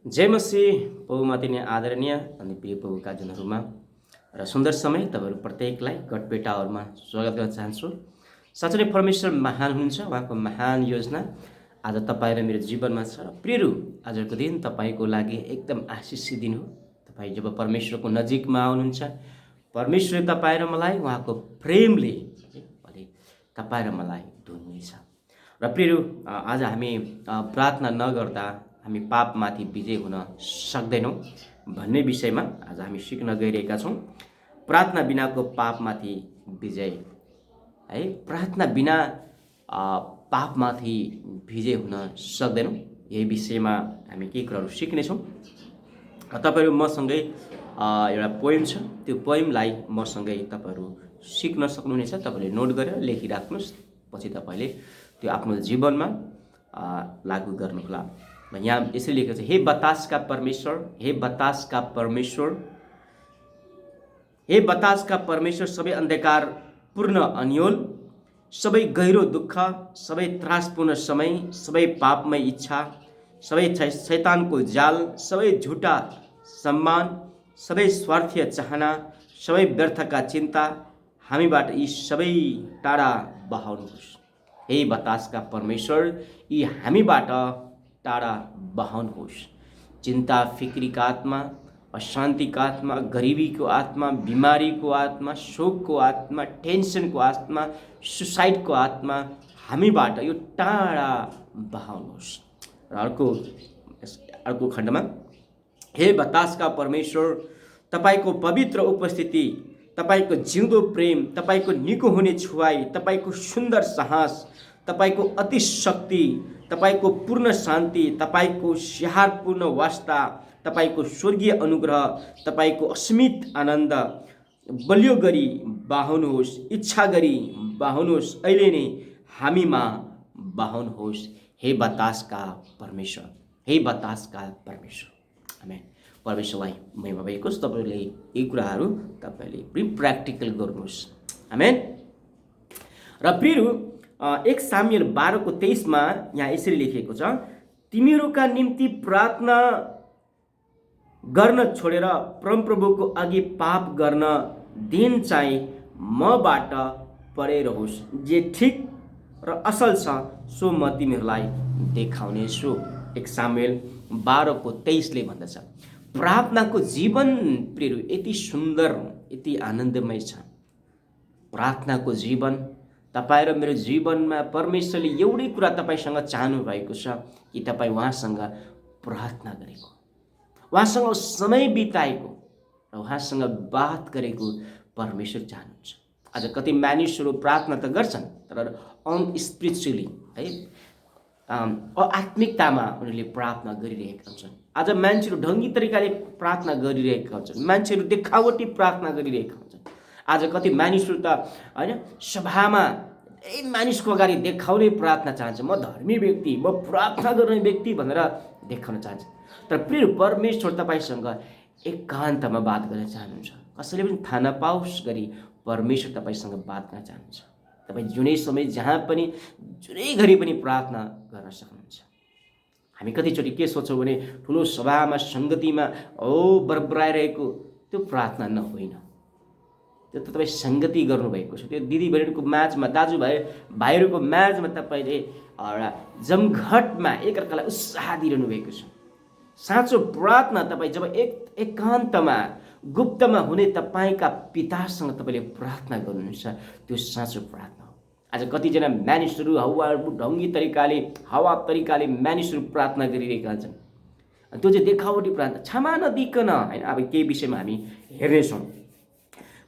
जय मसीह प्रभुमाथि नै आदरणीय अनि प्रिय प्रभुका जनहरूमा र सुन्दर समय तपाईँहरू प्रत्येकलाई गटपेटाहरूमा स्वागत गर्न चाहन्छु। साँच्चै नै परमेश्वर महान हुनुहुन्छ। उहाँको महान योजना आज तपाईँ र मेरो जीवनमा छ। प्रियहरू, आजको दिन तपाईँको लागि एकदम आशिषित दिन हो। तपाईँ जब परमेश्वरको नजिकमा आउनुहुन्छ, परमेश्वरले तपाईँ र मलाई उहाँको प्रेमले भोलि तपाईँ र मलाई धुनुहुनेछ। र प्रियहरू, आज हामी प्रार्थना नगर्दा हामी पापमाथि विजय हुन सक्दैनौँ भन्ने विषयमा आज हामी सिक्न गइरहेका छौँ। प्रार्थना बिनाको पापमाथि विजय, है, प्रार्थना बिना पापमाथि विजय हुन सक्दैनौँ। यही विषयमा हामी केही कुराहरू सिक्नेछौँ। तपाईँहरू मसँगै एउटा पोइम छ, त्यो पोइमलाई मसँगै तपाईँहरू सिक्न सक्नुहुनेछ। तपाईँले नोट गरेर लेखिराख्नुहोस्, पछि तपाईँले त्यो आफ्नो जीवनमा लागू गर्नुहोला। यहाँ यसरी लेखेको छ, हे बतासका परमेश्वर, हे बतासका परमेश्वर, हे बतासका परमेश्वर, सबै अन्धकार पूर्ण अन्योल, सबै गहिरो दुःख, सबै त्रासपूर्ण समय, सबै पापमय इच्छा, सबै शैतानको जाल, सबै झुटा सम्मान, सबै स्वार्थीय चाहना, सबै व्यर्थका चिन्ता हामीबाट यी सबै टाढा बहाउनुहोस्। हे बतासका परमेश्वर, यी हामीबाट टाढा बहाउनुहोस्। चिन्ता फिक्रीका आत्मा, अशान्तिका आत्मा, गरिबीको आत्मा, बिमारीको आत्मा, शोकको आत्मा, टेन्सनको आत्मा, सुसाइडको आत्मा हामीबाट यो टाढा बहाउनुहोस्। र अर्को खण्डमा, हे बतासका परमेश्वर, तपाईँको पवित्र उपस्थिति, तपाईँको जिउँदो प्रेम, तपाईँको निको हुने छुवाई, तपाईँको सुन्दर साहस, तपाईँको अति शक्ति, तपाईँको पूर्ण शान्ति, तपाईँको स्याहारपूर्ण वास्ता, तपाईँको स्वर्गीय अनुग्रह, तपाईँको असीमित आनन्द बलियो गरी बहाउनुहोस्, इच्छा गरी बहाउनुहोस्, अहिले नै हामीमा बहाउनुहोस्। हे बतासका परमेश्वर, हे बतासका परमेश्वर। आमेन। परमेश्वरलाई महिमा भइकोस्। तपाईँले यी कुराहरू तपाईँले प्र्याक्टिकल गर्नुहोस्। आमेन। र प्रियहरू, 1 सामुएल 12:23 यहाँ यसरी लेखिएको छ, तिमीहरूका निम्ति प्रार्थना गर्न छोडेर परमप्रभुको अघि पाप गर्न दिन चाहिँ मबाट परे रहोस्। जे ठिक र असल छ सो म तिमीहरूलाई देखाउनेछु। 1 सामुएल 12:23 भन्दछ। प्रार्थनाको जीवन प्रियहरू यति सुन्दर, यति आनन्दमय छ। प्रार्थनाको जीवन तपाईँ र मेरो जीवनमा परमेश्वरले एउटै कुरा तपाईँसँग चाहनु भएको छ कि तपाईँ उहाँसँग प्रार्थना गरेको, उहाँसँग समय बिताएको र उहाँसँग बात गरेको परमेश्वर चाहनुहुन्छ। आज कति मानिसहरू प्रार्थना त गर्छन् तर अनस्पिरिचुअली, है, आत्मिकतामा उनीहरूले प्रार्थना गरिरहेका हुन्छन्। आज मान्छेहरू ढङ्गी तरिकाले प्रार्थना गरिरहेका हुन्छन्, मान्छेहरू देखावटी प्रार्थना गरिरहेका हुन्छन्। आज कति मानिसहरू त होइन सभामा मानिसको अगाडि देखाउने प्रार्थना चाहन्छ, म धर्मी व्यक्ति, म प्रार्थना गर्ने व्यक्ति भनेर देखाउन चाहन्छ। तर प्रिय परमेश्वर तपाईँसँग एकान्तमा बात गर्न चाहनुहुन्छ। कसैले पनि थाहा नपाओस् गरी परमेश्वर तपाईँसँग बात गर्न चाहनुहुन्छ। तपाईँ जुनै समय जहाँ पनि जुनै घडी पनि प्रार्थना गर्न सक्नुहुन्छ। हामी कतिचोटि के सोच्छौँ भने ठुलो सभामा सङ्गतिमा बरबराइरहेको त्यो प्रार्थना होइन। त्यो त तपाईँ सङ्गति गर्नुभएको छ। त्यो दिदीबहिनीको माझमा, दाजुभाइहरूको माझमा तपाईँले एउटा जमघटमा एकअर्कालाई उत्साह दिइरहनु भएको छ। साँचो प्रार्थना तपाईँ जब एकान्तमा गुप्तमा हुने तपाईँका पितासँग तपाईँले प्रार्थना गर्नुहुन्छ, त्यो साँचो प्रार्थना हो। आज कतिजना मानिसहरू ढङ्गी तरिकाले, हावा तरिकाले मानिसहरू प्रार्थना गरिरहेका हुन्छन्। त्यो चाहिँ देखावटी प्रार्थना, क्षमा नदिकन, होइन। अब केही विषयमा हामी हेर्नेछौँ।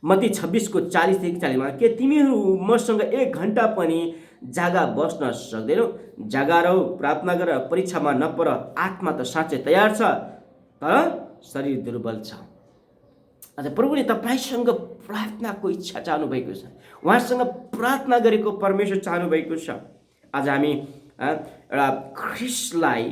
मत्ती 26:40-41 के तिमीहरू मसँग 1 घन्टा पनि जागा बस्न सक्दैनौ? जागा रह, प्रार्थना गर, परीक्षामा नपर। आत्मा त साँच्चै तयार छ तर शरीर दुर्बल छ। आज प्रभुले तपाईँसँग प्रार्थनाको इच्छा चाहनु भएको छ, उहाँसँग प्रार्थना गरेको परमेश्वर चाहनु भएको छ। आज हामी एउटा ख्रिस्टलाई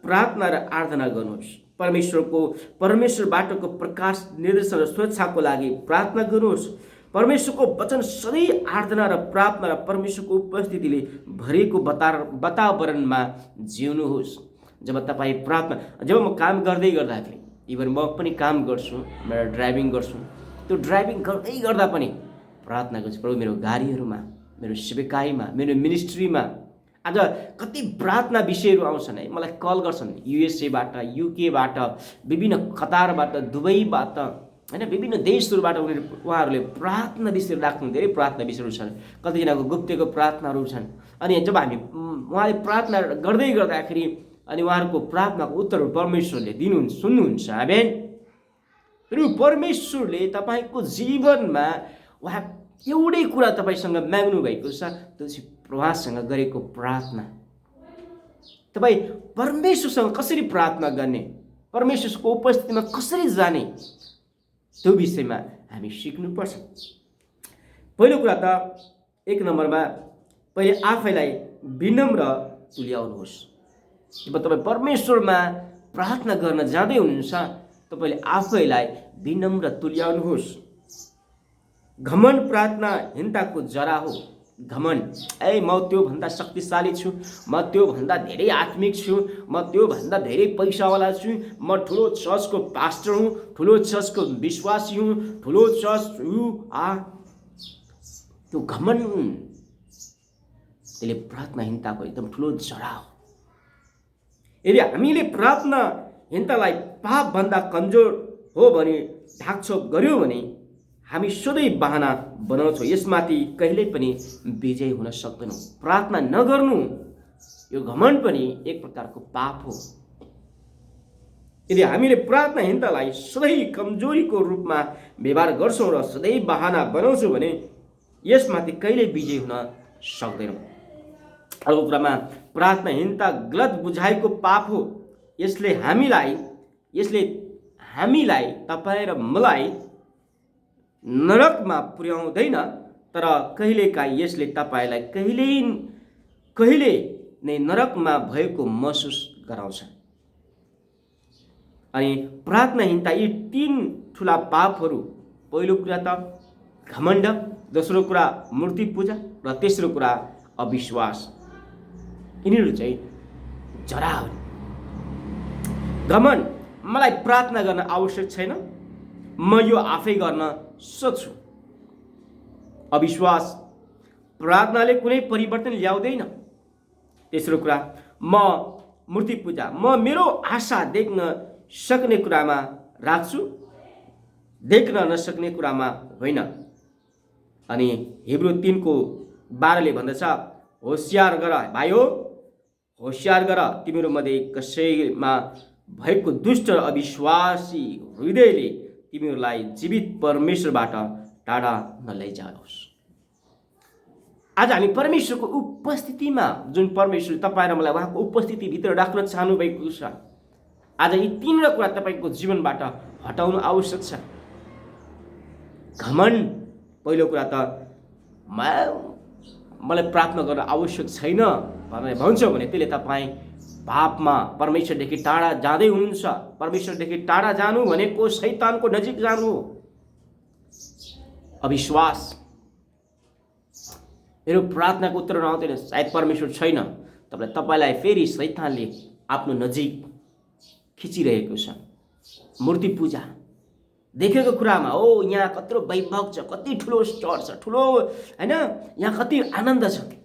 प्रार्थना र आराधना गर्नुहोस्। परमेश्वरबाटको प्रकाश, निर्देशन र सुरक्षाको लागि प्रार्थना गर्नुहोस्। परमेश्वरको वचन सधैँ आराधना र प्रार्थना र परमेश्वरको उपस्थितिले भरिएको वातावरणमा जिउनुहोस्। जब तपाईँ प्रार्थना, जब म काम गर्दै गर्दाखेरि, इभन म पनि काम गर्छु, मेरो ड्राइभिङ गर्छु, त्यो ड्राइभिङ गर्दै गर्दा पनि प्रार्थना गर्छु। प्रभु मेरो गाडीहरूमा, मेरो सेवकाईमा, मेरो मिनिस्ट्रीमा आज कति प्रार्थना विषयहरू आउँछन् है, मलाई कल गर्छन् युएसएबाट, युकेबाट, विभिन्न कतारबाट, दुबईबाट, होइन, विभिन्न देशहरूबाट उहाँहरूले प्रार्थना विषयहरू राख्नु, धेरै प्रार्थना विषयहरू छन्, कतिजनाको गुप्तेको प्रार्थनाहरू छन्। अनि जब हामी उहाँले प्रार्थना गर्दै गर्दाखेरि अनि उहाँहरूको प्रार्थनाको उत्तरहरू परमेश्वरले दिनुहुन्छ, सुन्नुहुन्छ। आमेन। फेरि परमेश्वरले तपाईँको जीवनमा उहाँ एउटै कुरा तपाईँसँग माग्नु भएको छ, त्यो चाहिँ उहाँसँग गरेको प्रार्थना। तपाईँ परमेश्वरसँग कसरी प्रार्थना गर्ने, परमेश्वरको उपस्थितिमा कसरी जाने, त्यो विषयमा हामी सिक्नुपर्छ। पहिलो कुरा त 1 नम्बरमा पहिले आफैलाई विनम्र तुल्याउनुहोस्। जब तपाईँ परमेश्वरमा प्रार्थना गर्न जाँदै हुनुहुन्छ, तपाईँले आफैलाई विनम्र तुल्याउनुहोस्। घमण्ड प्रार्थनाहीनताको जरा हो। घमण्ड, म त्योभन्दा शक्तिशाली छु, म त्योभन्दा धेरै आत्मिक छु, म त्योभन्दा धेरै पैसावाला छु, म ठुलो चर्चको पास्टर हुँ, ठुलो चर्चको विश्वासी हुँ, ठुलो चर्च हुँ। त्यो घमण्ड त्यसले प्रार्थनाहीनताको एकदम ठुलो जरा हो। यदि हामीले प्रार्थनाहीनतालाई पापभन्दा कमजोर हो भने ढाकछोप गर्यौँ भने हामी सधैँ बहाना बनाउँछौँ, यसमाथि कहिल्यै पनि विजय हुन सक्दैनौँ। प्रार्थना नगर्नु यो घमण्ड पनि एक प्रकारको पाप हो। यदि हामीले प्रार्थनाहीनतालाई सधैँ कमजोरीको रूपमा व्यवहार गर्छौँ र सधैँ बहाना बनाउँछौँ भने यसमाथि कहिल्यै विजय हुन सक्दैनौँ। अर्को कुरामा प्रार्थनाहीनता गलत बुझाइको पाप हो। यसले हामीलाई तपाईँ र मलाई नरकमा पुर्याउँदैन, तर कहिलेकाहीँ यसले तपाईँलाई कहिले नै नरकमा भएको महसुस गराउँछ। अनि प्रार्थनाहीनता यी 3 ठुला पापहरू, पहिलो कुरा त घमण्ड, दोस्रो कुरा मूर्ति पूजा र तेस्रो कुरा अविश्वास, यिनीहरू चाहिँ जरा हुन्। घमण्ड, मलाई प्रार्थना गर्न आवश्यक छैन, म यो आफै गर्न सक्छु। अविश्वास, प्रार्थनाले कुनै परिवर्तन ल्याउँदैन। तेस्रो कुरा मूर्ति पूजा, म मेरो आशा देख्न सक्ने कुरामा राख्छु, देख्न नसक्ने कुरामा होइन। अनि हिब्रू 3:12 भन्दछ, होशियार गर भाइयो, होशियार गर, तिम्रो मध्ये कसैमा भएको दुष्ट अविश्वासी हृदयले तिमीहरूलाई जीवित परमेश्वरबाट टाढा नलैजाओस्। आज हामी परमेश्वरको उपस्थितिमा, जुन परमेश्वर तपाईँ र मलाई उहाँको उपस्थितिभित्र राख्न चाहनु भएको छ, आज यी 3 कुरा तपाईँको जीवनबाट हटाउनु आवश्यक छ। घमण्ड, पहिलो कुरा त मलाई प्रार्थना गर्न आवश्यक छैन भनेर भन्छ भने त्यसले तपाईँ पापमा, परमेश्वरदेखि टाढा जाँदै हुनुहुन्छ। परमेश्वरदेखि टाढा जानु भनेको शैतानको नजिक जानु हो। अविश्वास, मेरो प्रार्थनाको उत्तर नआउँदैन, सायद परमेश्वर छैन, तपाईँलाई फेरि शैतानले आफ्नो नजिक खिचिरहेको छ। मूर्ति पूजा, देखेको कुरामा यहाँ कत्रो वैभव छ, कति ठुलो स्टोर छ, ठुलो हैन, यहाँ कति आनन्द छ।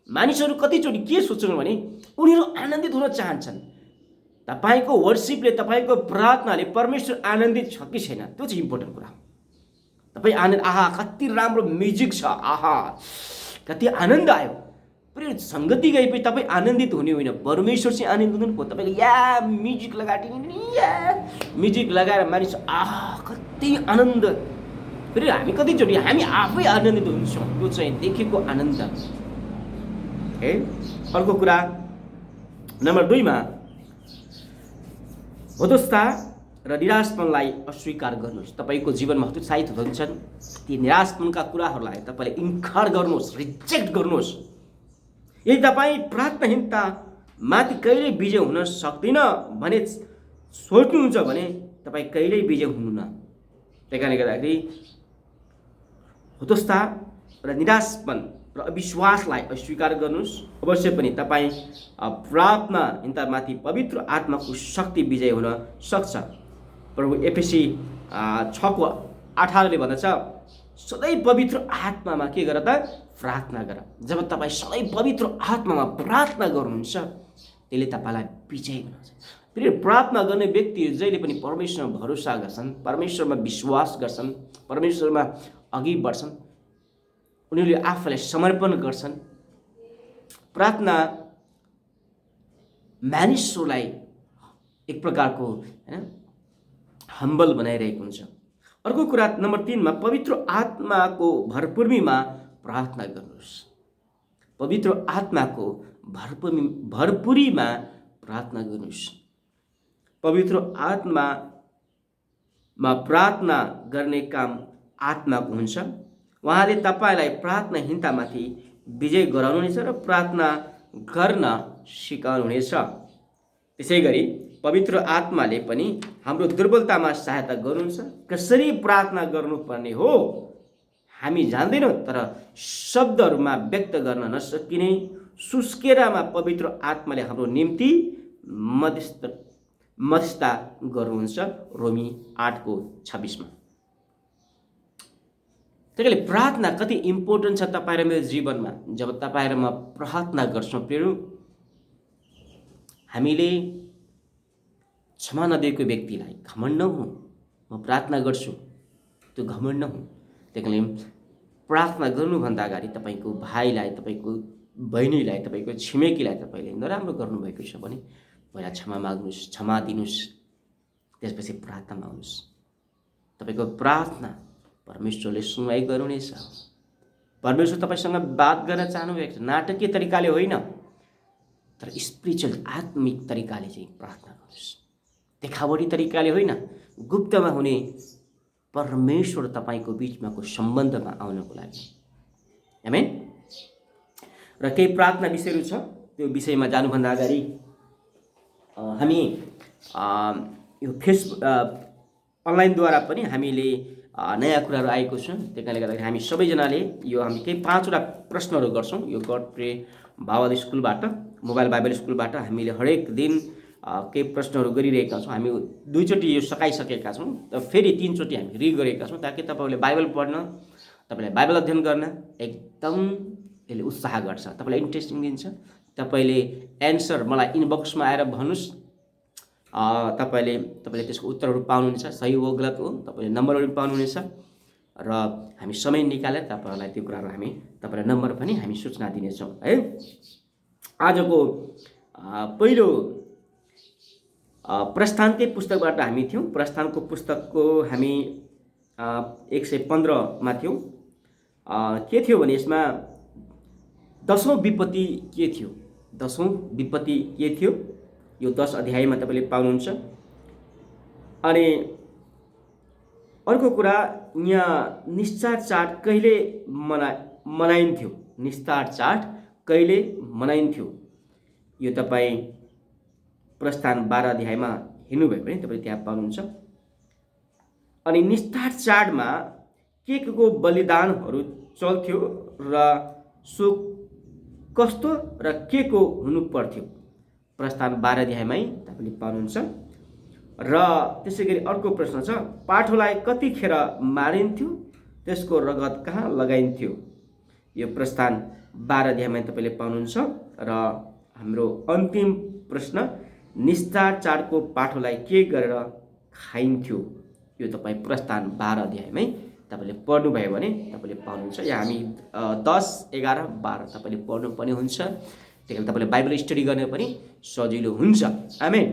मानिसहरू कतिचोटि के सोच्छन् भने उनीहरू आनन्दित हुन चाहन्छन्। तपाईँको वर्शिपले, तपाईँको प्रार्थनाले परमेश्वर आनन्दित छ कि छैन, त्यो चाहिँ इम्पोर्टेन्ट कुरा हो। तपाईँ आनन्द, आहा कति राम्रो म्युजिक छ, आहा कति आनन्द आयो, पुरै सङ्गति गएपछि तपाईँ आनन्दित हुने होइन, परमेश्वर चाहिँ आनन्दित हुनु पर्यो। तपाईँको या म्युजिक लगाएर मानिस आहा कति आनन्द, फेरि हामी कतिचोटि हामी आफै आनन्दित हुन्छौँ, त्यो चाहिँ देखेको आनन्द है। अर्को कुरा नम्बर 2 मा हतोत्साह र निराशपनलाई अस्वीकार गर्नुहोस्। तपाईँको जीवनमा हतोत्साहित हुन्छन्, ती निराशपनका कुराहरूलाई तपाईँले इन्कार गर्नुहोस्, रिजेक्ट गर्नुहोस्। यदि तपाईँ प्रार्थनाहीनता माथि कहिल्यै विजय हुन सक्दिन भने सोच्नुहुन्छ भने तपाईँ कहिल्यै विजय हुनुहुन्न। त्यही कारणले गर्दाखेरि हतोत्साह र निराशपन र अविश्वासलाई अस्वीकार गर्नुहोस्। अवश्य पनि तपाईँ प्रार्थनाहीनतामाथि पवित्र आत्माको शक्ति विजय हुन सक्छ। प्रभु एफएसी 6:18 भन्दछ, सधैँ पवित्र आत्मामा के गर त? प्रार्थना गर। जब तपाईँ सधैँ पवित्र आत्मामा प्रार्थना गर्नुहुन्छ त्यसले तपाईँलाई विजय गराउँछ। फेरि प्रार्थना गर्ने व्यक्तिहरू जहिले पनि परमेश्वरमा भरोसा गर्छन्, परमेश्वरमा विश्वास गर्छन्, परमेश्वरमा अघि बढ्छन्, उनीहरूले आफूलाई समर्पण गर्छन्। प्रार्थना मानिसहरूलाई एक प्रकारको हम्बल बनाइरहेको हुन्छ। अर्को कुरा नम्बर 3 मा पवित्र आत्माको भरपूर्तिमा प्रार्थना गर्नुहोस्। पवित्र आत्माको भरपूरीमा प्रार्थना गर्नुहोस्। पवित्र आत्मामा प्रार्थना गर्ने काम आत्माको हुन्छ। उहाँले तपाईँलाई प्रार्थनाहीनतामाथि विजय गराउनुहुनेछ र प्रार्थना गर्न सिकाउनुहुनेछ। त्यसै गरी पवित्र आत्माले पनि हाम्रो दुर्बलतामा सहायता गर्नुहुन्छ। कसरी प्रार्थना गर्नुपर्ने हो हामी जान्दैनौँ, तर शब्दहरूमा व्यक्त गर्न नसकिने सुस्केरामा पवित्र आत्माले हाम्रो निम्ति मध्यस्थता गर्नुहुन्छ। रोमी 8:26 मा। त्यसैले प्रार्थना कति इम्पोर्टेन्ट छ तपाईँ र मेरो जीवनमा। जब तपाईँ र म प्रार्थना गर्छौँ प्रियहरू, हामीले क्षमा नदिएको व्यक्तिलाई घमण्ड नहुँ, म प्रार्थना गर्छु त्यो घमण्ड नहुँ। त्यसैले प्रार्थना गर्नुभन्दा अगाडि तपाईँको भाइलाई, तपाईँको बहिनीलाई, तपाईँको छिमेकीलाई तपाईँले नराम्रो गर्नुभएको छ भने पहिला क्षमा माग्नुहोस्, क्षमा दिनुहोस्, त्यसपछि प्रार्थनामा आउनुहोस्। तपाईँको प्रार्थना परमेश्वरले सुनवाई गर्नुहुनेछ। परमेश्वर तपाईँसँग बात गर्न चाहनुभएको छ, नाटकीय तरिकाले होइन, तर स्पिरिचुअल आत्मिक तरिकाले चाहिँ प्रार्थना गर्नुहोस्। देखावटी तरिकाले होइन, गुप्तमा हुने परमेश्वर तपाईँको बिचमाको सम्बन्धमा आउनको लागि। आमेन। र केही प्रार्थना विषयहरू छ, त्यो विषयमा जानुभन्दा अगाडि हामी यो फेसबुक अनलाइनद्वारा पनि हामीले नयाँ कुराहरू आएको छ। त्यही कारणले गर्दाखेरि हामी सबैजनाले यो हामी केही 5वटा प्रश्नहरू गर्छौँ। यो गड प्रे बाइबल स्कुलबाट, मोबाइल बाइबल स्कुलबाट हामीले हरेक दिन केही प्रश्नहरू गरिरहेका छौँ। हामी 2 चोटि यो सकाइसकेका छौँ, र फेरि 3 चोटि हामी गरिरहेका छौँ, ताकि तपाईँहरूले बाइबल पढ्न, तपाईँलाई बाइबल अध्ययन गर्न एकदम यसले उत्साह गर्छ, तपाईँलाई इन्ट्रेस्टिङ दिन्छ। तपाईँले एन्सर मलाई इनबक्समा आएर भन्नुहोस्, तपाईँले त्यसको उत्तरहरू पाउनुहुनेछ। सही हो गलत हो तपाईँले नम्बरहरू पाउनुहुनेछ, र हामी समय निकालेर तपाईँहरूलाई त्यो कुराहरू हामी तपाईँलाई नम्बर पनि हामी सूचना दिनेछौँ है। आजको पहिलो प्रस्थानकै पुस्तकबाट हामी थियौँ। प्रस्थानको पुस्तकको हामी 115 थियौँ। के थियो भने यसमा 10औं विपत्ति के थियो, 10औं विपत्ति के थियो, यो 10 अध्यायमा तपाईँले पाउनुहुन्छ। अनि अर्को कुरा, यहाँ निस्तार चाड कहिले मनाइन्थ्यो, निस्तार चाड कहिले मनाइन्थ्यो, यो तपाईँ प्रस्थान 12 अध्यायमा हेर्नुभयो भने तपाईँ त्यहाँ पाउनुहुन्छ। अनि निस्तार चाडमा के को बलिदानहरू चल्थ्यो र सो कस्तो र के को हुनु पर्थ्यो, प्रस्थान 12 अध्यायमै तपाईँले पाउनुहुन्छ। र त्यसै गरी अर्को प्रश्न छ, पाठोलाई कतिखेर मारिन्थ्यो, त्यसको रगत कहाँ लगाइन्थ्यो, यो प्रस्थान 12 अध्यायमा तपाईँले पाउनुहुन्छ। र हाम्रो अन्तिम प्रश्न, निस्तार चाडको पाठोलाई के गरेर खाइन्थ्यो, यो तपाईँ प्रस्थान 12 अध्यायमै तपाईँले पढ्नुभयो भने तपाईँले पाउनुहुन्छ। या हामी 10, 11, 12 तपाईँले पढ्नुपर्ने हुन्छ। त्यही कारण तपाईँले बाइबल स्टडी गर्ने पनि सजिलो हुन्छ। आमेन।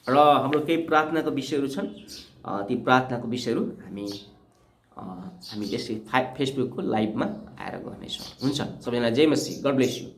र हाम्रो केही प्रार्थनाको विषयहरू छन्, ती प्रार्थनाको विषयहरू हामी त्यसै फेसबुकको लाइभमा आएर गर्नेछौँ। हुन्छ, सबैजना जय मसीह, गड ब्लेस यू।